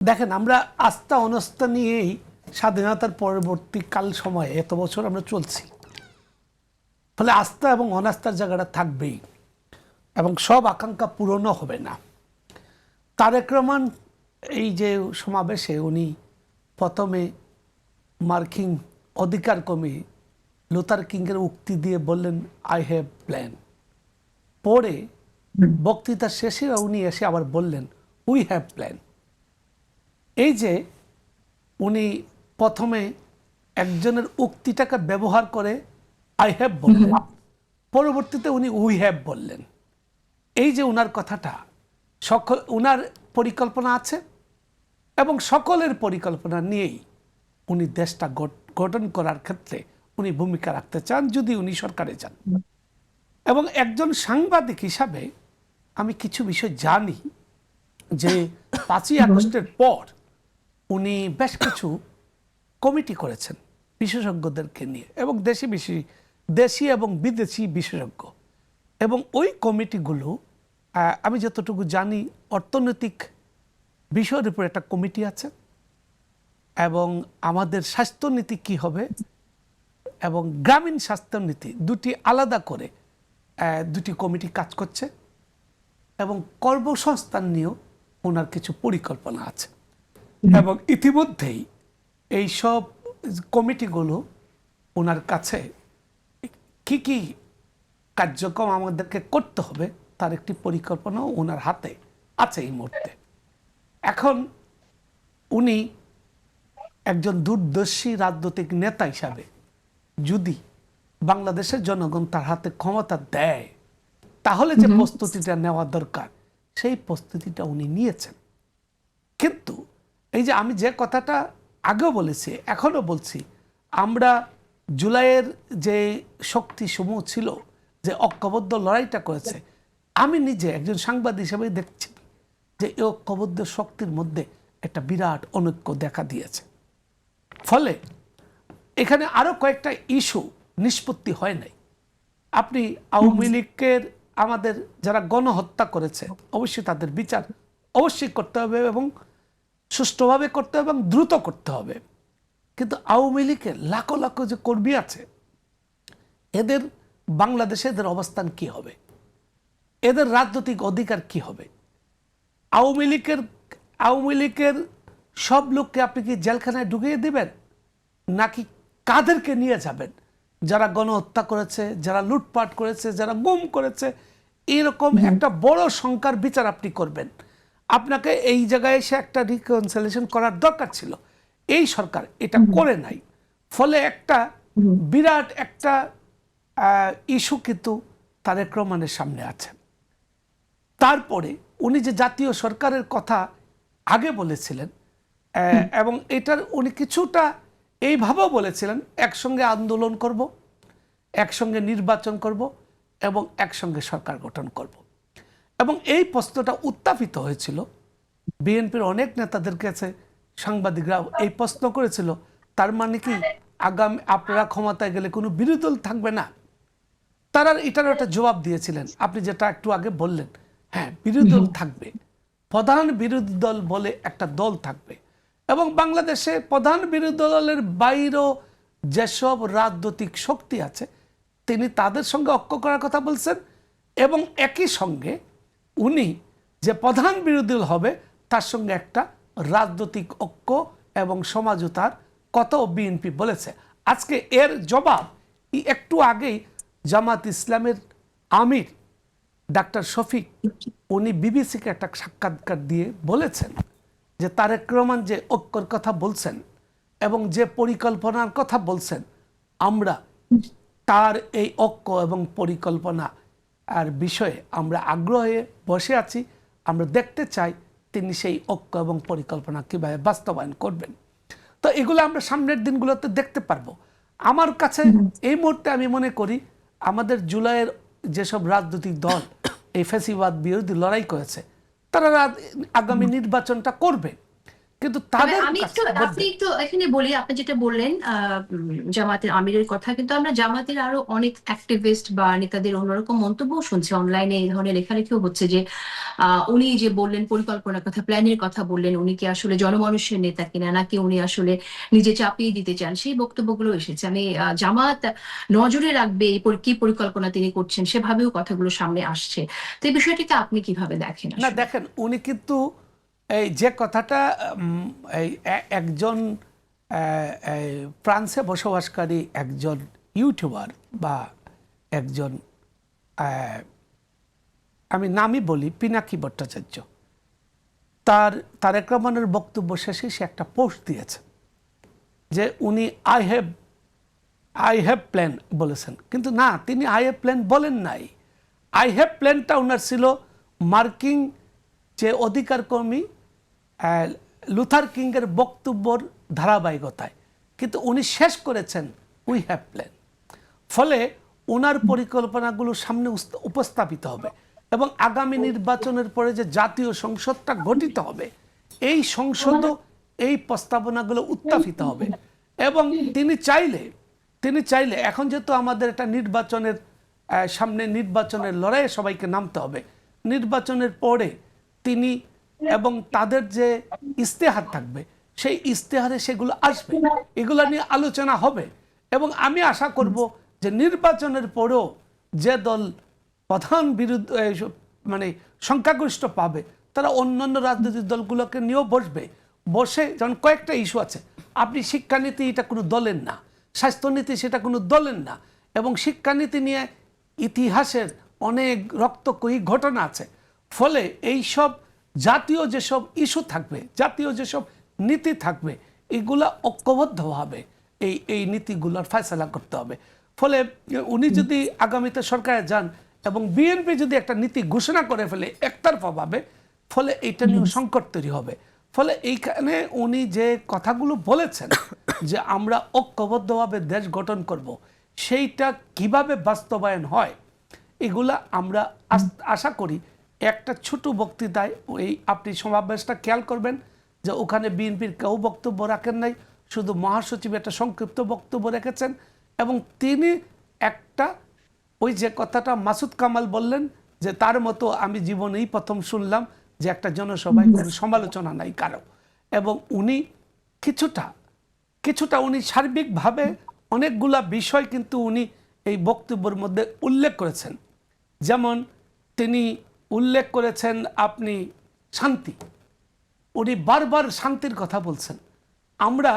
দেখেন, আমরা আস্থা অনাস্থা নিয়েই স্বাধীনতার পরবর্তী কাল সময়ে এত বছর আমরা চলছি। ফলে আস্থা এবং অনাস্থার জায়গাটা থাকবেই এবং সব আকাঙ্ক্ষা পূরণও হবে না। তারেক রহমান এই যে সমাবেশে উনি প্রথমে মার্কিন অধিকার কমে লুথার কিংয়ের উক্তি দিয়ে বললেন, আই হ্যাভ প্ল্যান। পরে বক্তৃতার শেষে উনি এসে আবার বললেন, উই হ্যাভ প্ল্যান। এই যে উনি প্রথমে একজনের উক্তিটাকে ব্যবহার করে আই হ্যাভ বললেন, পরবর্তীতে উনি উই হ্যাভ বললেন। এই যে উনার কথাটা, উনার পরিকল্পনা আছে এবং সকলের পরিকল্পনা নিয়েই উনি দেশটা গঠন করার ক্ষেত্রে উনি ভূমিকা রাখতে চান, যদি উনি সরকারে যান। এবং একজন সাংবাদিক হিসাবে আমি কিছু বিষয় জানি যে 5ই আগস্টের পর উনি বেশ কিছু কমিটি করেছেন বিশেষজ্ঞদেরকে নিয়ে, এবং দেশি এবং বিদেশি বিশেষজ্ঞ। এবং ওই কমিটিগুলো আমি যতটুকু জানি অর্থনৈতিক বিষয়ের উপর একটা কমিটি আছে, এবং আমাদের স্বাস্থ্যনীতি কি হবে এবং গ্রামীণ স্বাস্থ্যনীতি, দুটি আলাদা করে দুটি কমিটি কাজ করছে। এবং কর্মসংস্থান নিয়েও ওনার কিছু পরিকল্পনা আছে। এবং ইতিমধ্যেই এই সব কমিটিগুলো ওনার কাছে কি কি কার্যক্রম আমাদেরকে করতে হবে তার একটি পরিকল্পনাও ওনার হাতে আছে এই মুহূর্তে। এখন উনি একজন দূরদর্শী রাজনৈতিক নেতা হিসাবে যদি বাংলাদেশের জনগণ তার হাতে ক্ষমতা দেয়, তাহলে যে প্রস্তুতিটা নেওয়া দরকার সেই প্রস্তুতিটা উনি নিয়েছেন। কিন্তু এই যে আমি যে কথাটা আগেও বলেছি, এখনো বলছি, আমরা জুলাইয়ের যে শক্তি সমূহ ছিল, যে ঐক্যবদ্ধ লড়াইটা করেছে, আমি নিজে একজন সাংবাদিক হিসেবে দেখছি যে এই ঐক্যবদ্ধ শক্তির মধ্যে একটা বিরাট অনৈক্য দেখা দিয়েছে। ফলে এখানে আরো কয়েকটা ইস্যু নিষ্পত্তি হয় নাই। আপনি আওয়ামী লীগের আমাদের যারা গণহত্যা করেছে, অবশ্যই তাদের বিচার অবশ্যই করতে হবে এবং সুষ্ঠুভাবে করতে হবে এবং দ্রুত করতে হবে। কিন্তু আওয়ামী লীগের লাখো লাখো যে কর্মী আছে, এদের বাংলাদেশে এদের অবস্থান কি হবে, এদের রাজনৈতিক অধিকার কি হবে? আওয়ামী লীগের সব লোককে আপনি কি জেলখানায় ঢুকিয়ে দিবেন, নাকি কাদেরকে নিয়ে যাবেন? যারা গণহত্যা করেছে, যারা লুটপাট করেছে, যারা গুম করেছে, এরকম একটা বড় সংখ্যার বিচার আপনি করবেন। আপনাকে এই জায়গায় এসে একটা রিকনসিলিয়েশন করার দরকার ছিল। এই সরকার এটা করে নাই। ফলে একটা বিরাট একটা ইস্যু কিন্তু তারেক রহমানের সামনে আছে। তারপরে উনি যে জাতীয় সরকারের কথা আগে বলেছিলেন, এবং এটার উনি কিছুটা এইভাবেও বলেছিলেন, একসঙ্গে আন্দোলন করব, একসঙ্গে নির্বাচন করব এবং একসঙ্গে সরকার গঠন করব। এবং এই প্রশ্নটা উত্থাপিত হয়েছিল বিএনপির অনেক নেতাদের কাছে। সাংবাদিকরা এই প্রশ্ন করেছিল, তার মানে কি আগামী আপনারা ক্ষমতায় গেলে কোনো বিরোধী দল থাকবে না? তারা এটার একটা জবাব দিয়েছিলেন, আপনি যেটা একটু আগে বললেন, হ্যাঁ, বিরোধী দল থাকবে, প্রধান বিরোধী দল বলে একটা দল থাকবে। এবং বাংলাদেশে প্রধান বিরোধী দলের বাইরেও যেসব রাজনৈতিক শক্তি আছে, তিনি তাদের সঙ্গে ঐক্য করার কথা বলছেন। এবং একই সঙ্গে উনি যে প্রধান বিরোধী দল হবে তার সঙ্গে একটা রাজনৈতিক ঐক্য এবং সমঝোতার কথাও বিএনপি বলেছে। আজকে এর জবাব একটু আগেই জামাত ইসলামের আমির ডাক্তার শফিক, উনি বিবিসিকে একটা সাক্ষাৎকার দিয়ে বলেছেন যে তারেক রহমান যে ঐক্যর কথা বলছেন এবং যে পরিকল্পনার কথা বলছেন, আমরা তার এই ঐক্য এবং পরিকল্পনা আর বিষয়ে আমরা আগ্রহে বসে আছি। আমরা দেখতে চাই তিনি সেই ঐক্য এবং পরিকল্পনা কীভাবে বাস্তবায়ন করবেন। তো এগুলো আমরা সামনের দিনগুলোতে দেখতে পারবো। আমার কাছে এই মুহূর্তে আমি মনে করি আমাদের জুলাইয়ের যেসব রাজনৈতিক দল এই ফ্যাসিবাদ বিরোধী লড়াই করেছে, তারা আগামী নির্বাচনটা করবে। কিন্তু তবে তাদের আমি কাছে আপনি বলবে একটু এখানে বলি, আপনি যেটা বললেন জামাতের আমিরের কথা, কিন্তু আমরা জামাতের আরো অনেক অ্যাক্টিভিস্ট বা নেতাদের অন্যরকম মন্তব্য শুনছি, অনলাইনে এই ধরনের লেখালেখিও হচ্ছে যে উনি যে বললেন পরিকল্পনার কথা, প্ল্যানের কথা বললেন, উনি কি আসলে জনমানুষের নেতা কিনা, নাকি উনি আসলে নিজে চাপিয়ে দিতে চান, সেই বক্তব্যগুলো এসেছে। আমি জামাত নজরে রাখবে এই কি পরিকল্পনা তিনি করছেন সেভাবেও কথাগুলো সামনে আসছে। তো এই বিষয়টিকে আপনি কিভাবে দেখেন না। আসলে? দেখেন, উনি কিন্তু এই যে কথাটা এই একজন এই ফ্রান্সে বসবাসকারী একজন ইউটিউবার বা একজন আমি নামই বলি পিনাকি ভট্টাচার্য, তার তারেক রহমানের বক্তব্য শেষে সে একটা পোস্ট দিয়েছে যে উনি আই হ্যাভ প্ল্যান বলেছেন, কিন্তু না, তিনি আই হ্যাভ প্ল্যান বলেন নাই। আই হ্যাভ প্ল্যানটা ওনার ছিল মার্কিং যে অধিকার কর্মী লুথার কিংয়ের বক্তব্যর ধারাবাহিকতায়, কিন্তু উনি শেষ করেছেন উই হ্যাভ প্ল্যান। ফলে ওনার পরিকল্পনাগুলো সামনে উপস্থাপিত হবে এবং আগামী নির্বাচনের পরে যে জাতীয় সংসদটা গঠিত হবে, এই সংসদও এই প্রস্তাবনাগুলো উত্থাপিত হবে। এবং তিনি চাইলে এখন যেহেতু আমাদের একটা নির্বাচনের সামনে নির্বাচনের লড়াইয়ে সবাইকে নামতে হবে, নির্বাচনের পরে তিনি এবং তাদের যে ইস্তেহার থাকবে সেই ইস্তেহারে সেগুলো আসবে, এগুলো নিয়ে আলোচনা হবে। এবং আমি আশা করব যে নির্বাচনের পরেও যে দল প্রধান বিরোধী মানে সংখ্যাগরিষ্ঠ পাবে, তারা অন্যান্য রাজনৈতিক দলগুলোকে নিয়েও বসবে। বসে যেমন কয়েকটা ইস্যু আছে, আপনি শিক্ষানীতি এটা কোনো দলের না, স্বাস্থ্যনীতি সেটা কোনো দলের না, এবং শিক্ষানীতি নিয়ে ইতিহাসের অনেক রক্তক্ষয়ী ঘটনা আছে। ফলে এই সব জাতীয় যেসব ইস্যু থাকবে, জাতীয় যেসব নীতি থাকবে, এগুলা ঐক্যবদ্ধভাবে এই নীতিগুলোর ফয়সালা করতে হবে। ফলে উনি যদি আগামীতে সরকারে যান এবং বিএনপি যদি একটা নীতি ঘোষণা করে ফেলে একতরফাভাবে, ফলে এইটা নিয়ে সংকট তৈরি হবে। ফলে এইখানে উনি যে কথাগুলো বলেছেন যে আমরা ঐক্যবদ্ধভাবে দেশ গঠন করব, সেইটা কিভাবে বাস্তবায়ন হয়, এগুলা আমরা আশা করি একটা ছোট বক্তৃতায়, এই আপনি সমাবেশটা খেয়াল করবেন যে ওখানে বিএনপির কেউ বক্তব্য রাখেন নাই, শুধু মহাসচিব একটা সংক্ষিপ্ত বক্তব্য রেখেছেন। এবং তিনি একটা ওই যে কথাটা মাসুদ কামাল বললেন যে তার মতো আমি জীবনেই প্রথম শুনলাম যে একটা জনসভায় কোনো সমালোচনা নাই কারো। এবং উনি কিছুটা উনি সার্বিকভাবে অনেকগুলা বিষয় কিন্তু উনি এই বক্তব্যের মধ্যে উল্লেখ করেছেন। যেমন তিনি উল্লেখ করেছেন আপনি শান্তি, উনি বারবার শান্তির কথা বলছেন। আমরা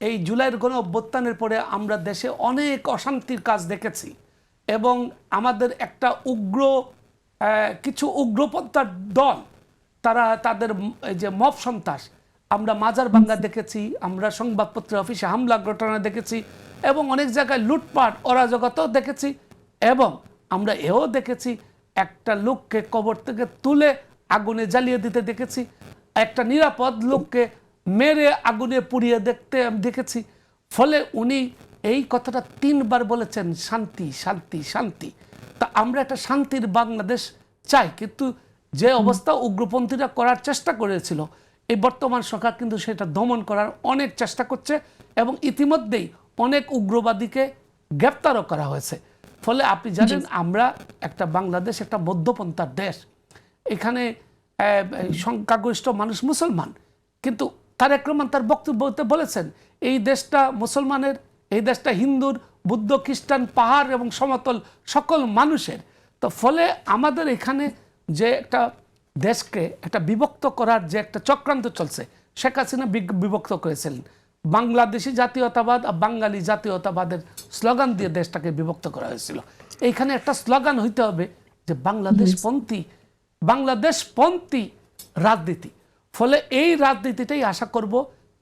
এই জুলাইয়ের গণ অভ্যুত্থানের পরে আমরা দেশে অনেক অশান্তির কাজ দেখেছি এবং আমাদের একটা কিছু উগ্রপন্থার দল, তারা তাদের যে মব সন্ত্রাস, আমরা মাজার ভাঙ্গা দেখেছি, আমরা সংবাদপত্রের অফিসে হামলা ঘটনা দেখেছি এবং অনেক জায়গায় লুটপাট অরাজকতাও দেখেছি। এবং আমরা এও দেখেছি একটা লোককে কবর থেকে তুলে আগুনে জ্বালিয়ে দিতে দেখেছি, একটা নিরাপদ লোককে মেরে আগুনে পুড়িয়ে দেখেছি। ফলে উনি এই কথাটা 3 বার বলেছেন, শান্তি শান্তি শান্তি। তা আমরা একটা শান্তির বাংলাদেশ চাই, কিন্তু যে অবস্থা উগ্রপন্থীরা করার চেষ্টা করেছিল, এই বর্তমান সরকার কিন্তু সেটা দমন করার অনেক চেষ্টা করছে এবং ইতিমধ্যেই অনেক উগ্রবাদীকে গ্রেপ্তারও করা হয়েছে। ফলে আপনি জানেন আমরা একটা বাংলাদেশ একটা মধ্যপন্থার দেশ, এখানে সংখ্যাগরিষ্ঠ মানুষ মুসলমান, কিন্তু তারেক রহমান তার বক্তব্যতে বলেছেন এই দেশটা মুসলমানের, এই দেশটা হিন্দুর, বুদ্ধ, খ্রিস্টান, পাহাড় এবং সমতল সকল মানুষের। তো ফলে আমাদের এখানে যে একটা দেশকে একটা বিভক্ত করার যে একটা চক্রান্ত চলছে, শেখ হাসিনা বিভক্ত করেছিলেন, বাংলাদেশি জাতীয়তাবাদ আর বাঙালি জাতীয়তাবাদের স্লোগান দিয়ে দেশটাকে বিভক্ত করা হয়েছিল। এইখানে একটা স্লোগান হইতে হবে যে বাংলাদেশপন্থী রাজনীতি। ফলে এই রাজনীতিটাই আশা করব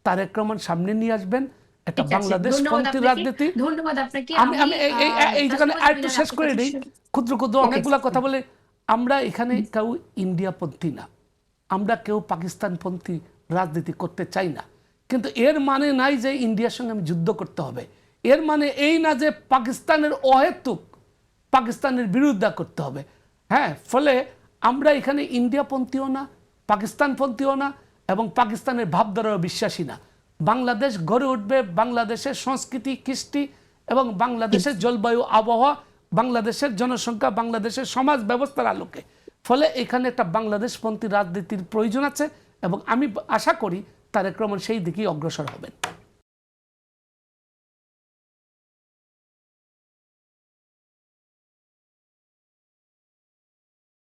তারেক রহমান সামনে নিয়ে আসবেন, একটা বাংলাদেশপন্থী রাজনীতি। ধন্যবাদ আপনাকে। আমি এই যেখানে আরেকটু শেষ করে দিই, ক্ষুদ্র ক্ষুদ্র অনেকগুলো কথা বলে। আমরা এখানে কেউ ইন্ডিয়াপন্থী না, আমরা কেউ পাকিস্তানপন্থী রাজনীতি করতে চাই না, কিন্তু এর মানে নাই যে ইন্ডিয়ার সঙ্গে আমি যুদ্ধ করতে হবে। এর মানে এই না যে পাকিস্তানের অহেতুক পাকিস্তানের বিরোধিতা করতে হবে। হ্যাঁ, ফলে আমরা এখানে ইন্ডিয়াপন্থীও না, পাকিস্তানপন্থীও না, এবং পাকিস্তানের ভাবধারাও বিশ্বাসী না। বাংলাদেশ গড়ে উঠবে বাংলাদেশের সংস্কৃতি, কৃষ্টি এবং বাংলাদেশের জলবায়ু, আবহাওয়া, বাংলাদেশের জনসংখ্যা, বাংলাদেশের সমাজ ব্যবস্থার আলোকে। ফলে এখানে একটা বাংলাদেশপন্থী রাজনীতির প্রয়োজন আছে এবং আমি আশা করি তারেক রহমান সেই দিকেই অগ্রসর হবেন।